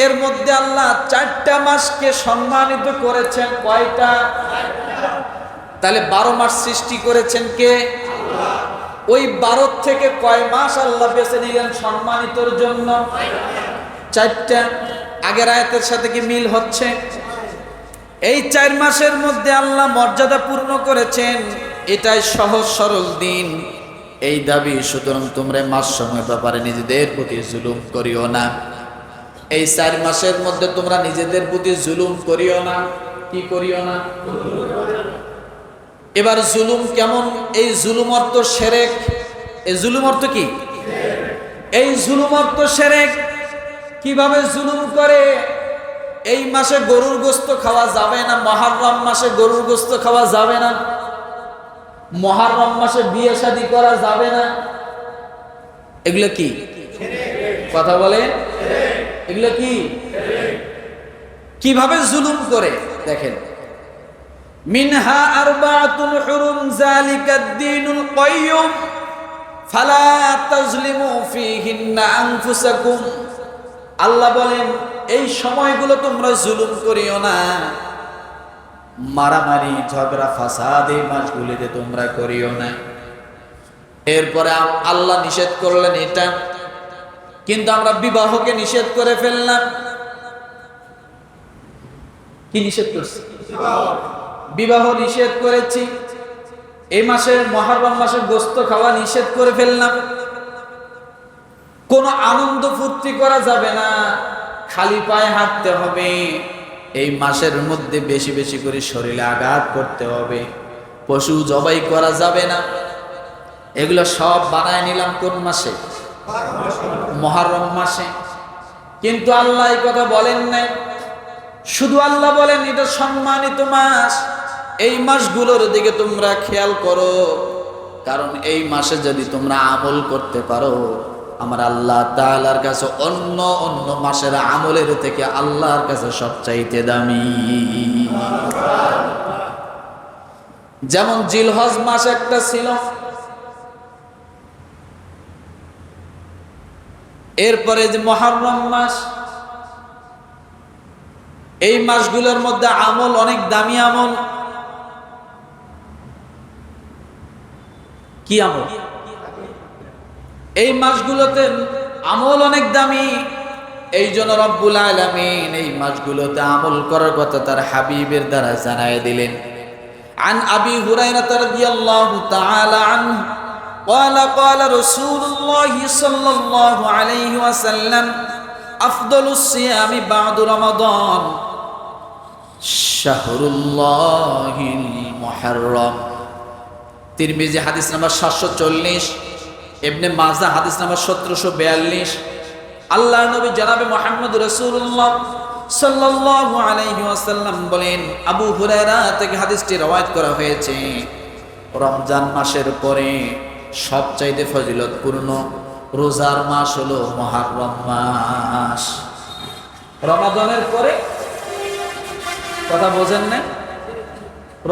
এর মধ্যে আল্লাহ 4টা মাসকে সম্মানিত করেছেন। কয়টা? তাহলে 12 মাস সৃষ্টি করেছেন কে? ওই 12 থেকে কয় মাস আল্লাহ বেছে নিলেন সম্মানিতর জন্য? 4টা। আগের আয়াতের সাথে কি মিল হচ্ছে? এই 4 মাসের মধ্যে আল্লাহ মর্যাদা পূর্ণ করেছেন। এটাই সহজ সরল দিন। এই দাবি, সুতরাং তোমরা মাস সময় ব্যাপারে নিজেদের প্রতি জুলুম করিও না। এই 4 মাসের মধ্যে তোমরা নিজেদের প্রতি জুলুম করিও না। কি করিও না? এবার জুলুম কেমন? এই জুলুম অর্থ শিরক। এই জুলুম অর্থ কি? এই জুলুম অর্থ শিরক। কিভাবে জুলুম করে? এই মাসে গরুর গোশত খাওয়া যাবে না। মুহররম মাসে গরুর গোশত খাওয়া যাবে না। মুহররম মাসে বিয়ে শাদী করা যাবে না। এগুলো কি? কথা বলে, এগুলো কি? কিভাবে জুলুম করে দেখেন। মিনহা আরবাতুন হুরুম যালিকাদ দীনুল কাইয়্যুম ফালা তাজলিমু ফীহিন্না আনফুসাকুম। আল্লাহ বলেন এই সময়গুলো তোমরা জুলুম করিও না। মারামারি, ঝগড়া, ফাসাদ এই মাসগুলিতে তোমরা করিও না। এরপরে আল্লাহ নিষেধ করলেন এটা, কিন্তু আমরা বিবাহকে নিষেধ করে ফেললাম। কি নিষেধ করছি? বিবাহ নিষেধ করেছি। এই মাসের মুহররম মাসে গোশত খাওয়া নিষেধ করে ফেললাম। কোনো আনন্দ ফুর্তি করা যাবে না, খালি পায়ে হাঁটতে হবে। এই মাসের মধ্যে বেশি বেশি করে শরীরে আঘাত করতে হবে। পশু জবাই করা যাবে না। এগুলো সব বানায় নিলাম কোন মাসে? মুহররম মাসে। কিন্তু আল্লাহ এই কথা বলেন নাই। শুধু আল্লাহ বলেন এটা সম্মানিত মাস। এই মাসগুলোর দিকে তোমরা খেয়াল করো, কারণ এই মাসে যদি তোমরা আমল করতে পারো, আমার আল্লাহ তাআলার কাছে অন্য অন্য মাসের আমলের থেকে আল্লাহর কাছে সবচাইতে দামি। যেমন জিলহজ মাস একটা ছিল, এরপরে যে মুহররম মাস, এই মাসগুলোর মধ্যে আমল অনেক দামি আমল। কি আমল? এই মাসগুলোতে আমল অনেক দামি। এই জন্য রব্বুল আলামিন এই মাসগুলোতে আমল করার কথা তার হাবিবের দ্বারা জানায় দিলেন। আন আবি হুরায়রা রাদিয়াল্লাহু তাআলা আনহু قال قال رسول الله صلى الله عليه وسلم أفضل الصيام بعد رمضان شهر الله المحرم। তিরমিজি হাদিস নাম্বার 740, ইবনে মাজাহ হাদিস নাম্বার 1742। আল্লাহর নবী জনাবে মুহাম্মদ রাসূলুল্লাহ সাল্লাল্লাহু আলাইহি ওয়াসাল্লাম বলেন, আবু হুরায়রা থেকে হাদিসটি রওয়ায়াত করা হয়েছে, রমজান মাসের পরে সবচাইতে ফজিলতপূর্ণ রোজার মাস হলো মুহররম মাস। রমাদানের পরে, কথা বোঝেন না?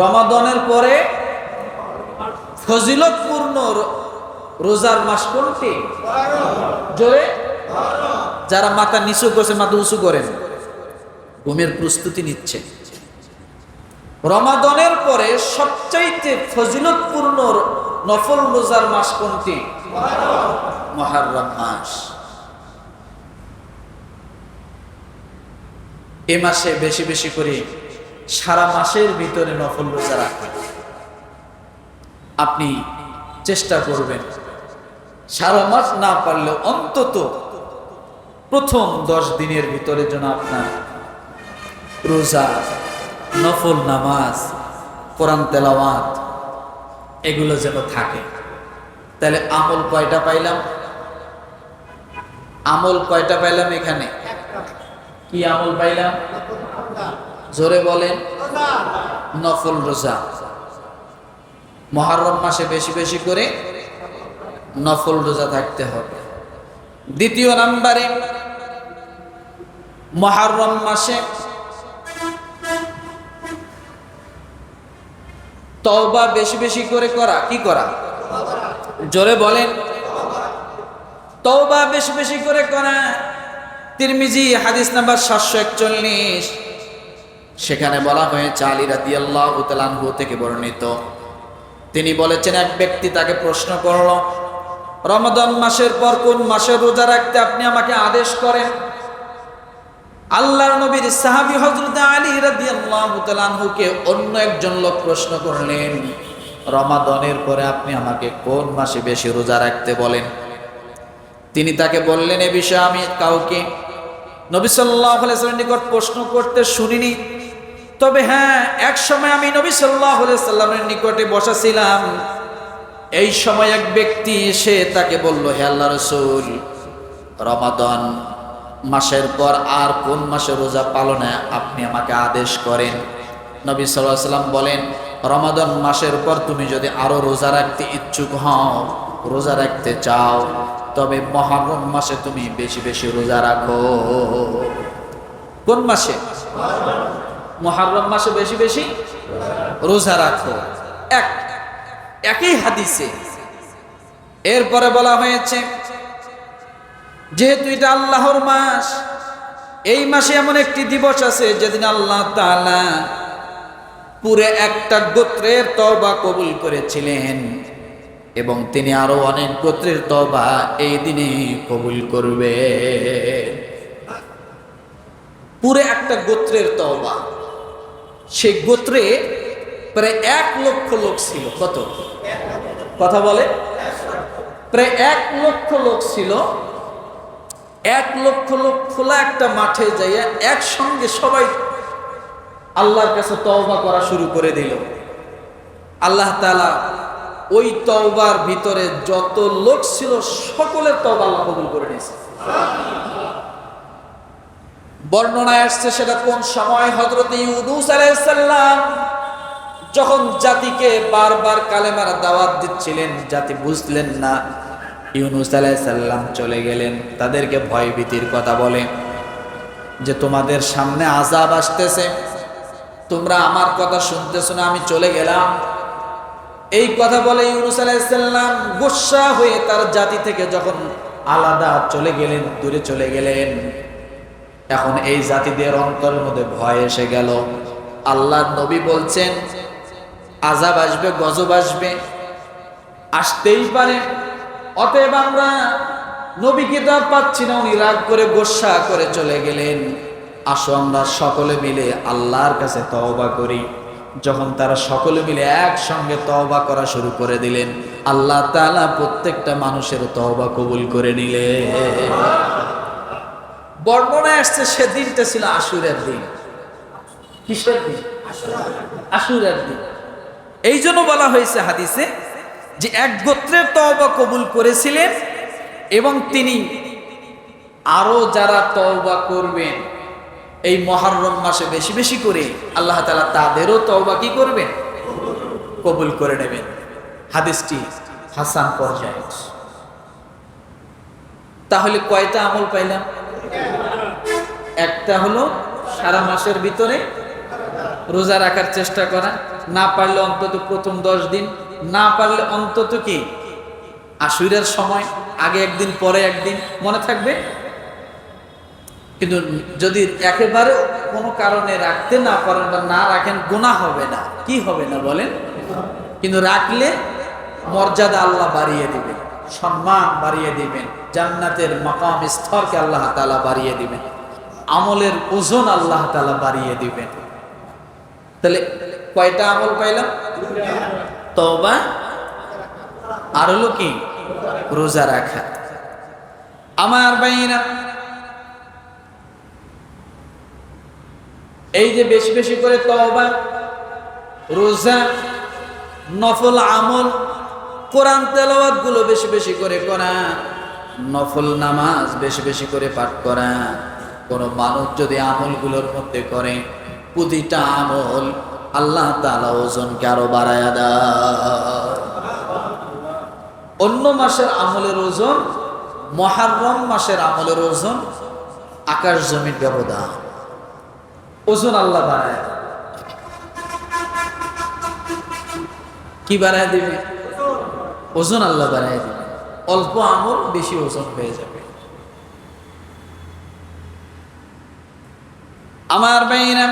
রমাদানের পরে ফজিলতপূর্ণ রোজার মাস কোনটি? জোরে, যারা মাথা নিচু করছে মাথা উঁচু করেন, ঘুমের প্রস্তুতি নিচ্ছে। রমাদানের পরে সবচাইতে ফজিলতপূর্ণ নফল রোজার মাস কোনটি? মুহররম মাস। এ মাসে বেশি বেশি করে সারা মাসের ভিতরে নফল রোজা রাখা। আপনি চেষ্টা করবেন সারা মাস না পারলেও অন্তত প্রথম 10 দিনের ভিতরে যেন আপনার রোজা, নফল নামাজ, কোরআন তেলাওয়াত এগুলো যেন থাকে। তাহলে আমল কয়টা পাইলাম? আমল কয়টা পাইলাম এখানে? কি আমল পাইলাম? জোরে বলেন। নফল রোজা। মুহররম মাসে বেশি বেশি করে নফল রোজা থাকতে হবে। দ্বিতীয় নম্বরে মুহররম মাসে তওবা বেশি বেশি করে করা। কি করা? জোরে বলেন। তওবা বেশি বেশি করে করা। তিরমিজি হাদিস নাম্বার 741, সেখানে বলা হয়েছে আলী রাদিয়াল্লাহু তাআলা আনহু থেকে বর্ণিত, তিনি বলেছেন এক ব্যক্তি তাকে প্রশ্ন করল, রমাদান মাসের পর কোন মাসে রোজা রাখতে আপনি আমাকে আদেশ করেন? আল্লাহর নবীর সাহাবী হযরত আলী রাদিয়াল্লাহু তাআলা আনহুকে অন্য একজন লোক প্রশ্ন করলেন, রমাদানের পরে আপনি আমাকে কোন মাসে বেশি রোজা রাখতে বলেন? তিনি তাকে বললেন, এ বিষয়ে আমি কাউকে নবী সাল্লাল্লাহু আলাইহি ওয়াসাল্লামের নিকট প্রশ্ন করতে শুনিনি, তবে হ্যাঁ, এক সময় আমি নবী সাল্লাল্লাহু আলাইহি ওয়াসাল্লামের নিকটে বসা ছিলাম। এই সময় এক ব্যক্তি এসে তাকে বলল, হে আল্লাহর রাসূল, রমাদান মাসের পর আর কোন মাসে রোজা পালনে আপনি আমাকে আদেশ করেন? নবী সাল্লাল্লাহু আলাইহি ওয়াসাল্লাম বলেন, রমাদান মাসের পর তুমি যদি আরো রোজা রাখতে ইচ্ছুক হও, রোজা রাখতে চাও, তবে মুহররম মাসে তুমি বেশি বেশি রোজা রাখো। কোন মাসে? মুহররম মাসে বেশি বেশি রোজা রাখো। একই হাদিসে এরপরে বলা হয়েছে, যেহেতু এটা আল্লাহর মাস, এই মাসে এমন একটি দিবস আছে যেদিন আল্লাহ তাআলা পুরো একটা গোত্রের তওবা কবুল করেছিলেন, এবং তিনি আরো অনেক গোত্রের তওবা এই দিনে কবুল করবে। পুরো একটা গোত্রের তওবা, সেই গোত্রে প্রায় 1 লক্ষ লোক ছিল। কত? কথা বলে, প্রায় 1 লক্ষ লোক ছিল। 1 লক্ষ লোক খোলা একটা মাঠে যাইয়া একসঙ্গে সবাই আল্লাহর কাছে তওবা করা শুরু করে দিল। আল্লাহ তাআলা ওই তওবার ভিতরে যত লোক ছিল সকলের তওবা আল্লাহ কবুল করে নিয়েছে। বর্ণনায় আসছে সেটা কোন সময়? হযরত ইউনূস আলাইহিস সালাম যখন জাতিকে বারবার কালেমার দাওয়াত দিচ্ছিলেন, জাতি বুঝলেন না, ইউনূস আলাইহিস সালাম চলে গেলেন, তাদেরকে ভয়ভীতির কথা বলে যে তোমাদের সামনে আযাব আসতেছে, তোমরা আমার কথা শুনতেছো না, আমি চলে গেলাম। এই কথা বলে ইউনূস আলাইহিস সালাম গোসা হয়ে তার জাতি থেকে যখন আলাদা চলে গেলেন, দূরে চলে গেলেন, এখন এই জাতিদের অন্তরের মধ্যে ভয় এসে গেল। আল্লাহর নবী বলছেন আযাব আসবে, গজব আসবে, আসতেই পারে, অতএব আমরা নবীকে তো আর পাচ্ছি না, উনি রাগ করে গোসা করে চলে গেলেন, আসো আমরা সকলে মিলে আল্লাহর কাছে তওবা করি। যখন তারা সকলে মিলে একসঙ্গে তওবা করা শুরু করে দিলেন, আল্লাহ তাআলা প্রত্যেকটা মানুষের তওবা কবুল করে নিলেন। বর্ণনায় আসছে সেদিনটা ছিল আশুরার দিন। কিসের দিন? আশুরার দিন। এই জন্য বলা হয়েছে হাদিসে যে এক গোত্রের তওবা কবুল করেছিলেন, এবং তিনি আরো যারা তওবা করবেন এই মুহররম মাসে বেশি বেশি করে, আল্লাহ তাআলা তাদেরও তওবা কি করবেন? কবুল করে নেবেন। হাদিসটি হাসান পর্যায়ে। তাহলে কয়টা আমল পাইলাম? একটা হলো সারা মাসের ভিতরে রোজা রাখার চেষ্টা করা, না পারলে অন্তত প্রথম 10 দিন, না পারলে অন্তত কি আশুরার সময় আগে একদিন পরে একদিন, মনে থাকবে। কিন্তু যদি একেবারে কোনো কারণে রাখতে না পারেন বা না রাখেন, গুনাহ হবে না। কি হবে না বলেন? কিন্তু রাখলে মর্যাদা আল্লাহ বাড়িয়ে দিবেন, সম্মান বাড়িয়ে দিবেন, জান্নাতের মাকাম স্তরকে আল্লাহ তাআলা বাড়িয়ে দিবেন, আমলের ওজন আল্লাহ তাআলা বাড়িয়ে দিবেন। তাহলে কয়টা আমল পাইলাম? তওবা, আর হলো কি? রোজা রাখা। আমার ভাইরা, এই যে বেশি বেশি করে তওবা, রোজা, নফল আমল, কোরআন তেলাওয়াত গুলো বেশি বেশি করে করা, নফল নামাজ বেশি বেশি করে পাঠ করা, কোন মানুষ যদি আমলগুলোর মধ্যে করে, প্রতিটা আমল আল্লাহ তাআলা ওজনকে আরো বাড়ায়া দেয়। অন্য মাসের আমলের ওজন, মুহররম মাসের আমলের ওজন আকাশ জমির ব্যবধান। ওজন আল্লাহ বাড়ায়। কি বাড়ায় দিবে? ওজন আল্লাহ বাড়ায় দিবে। অল্প আমল বেশি ওজন হয়ে যাবে। আমার ভাইরা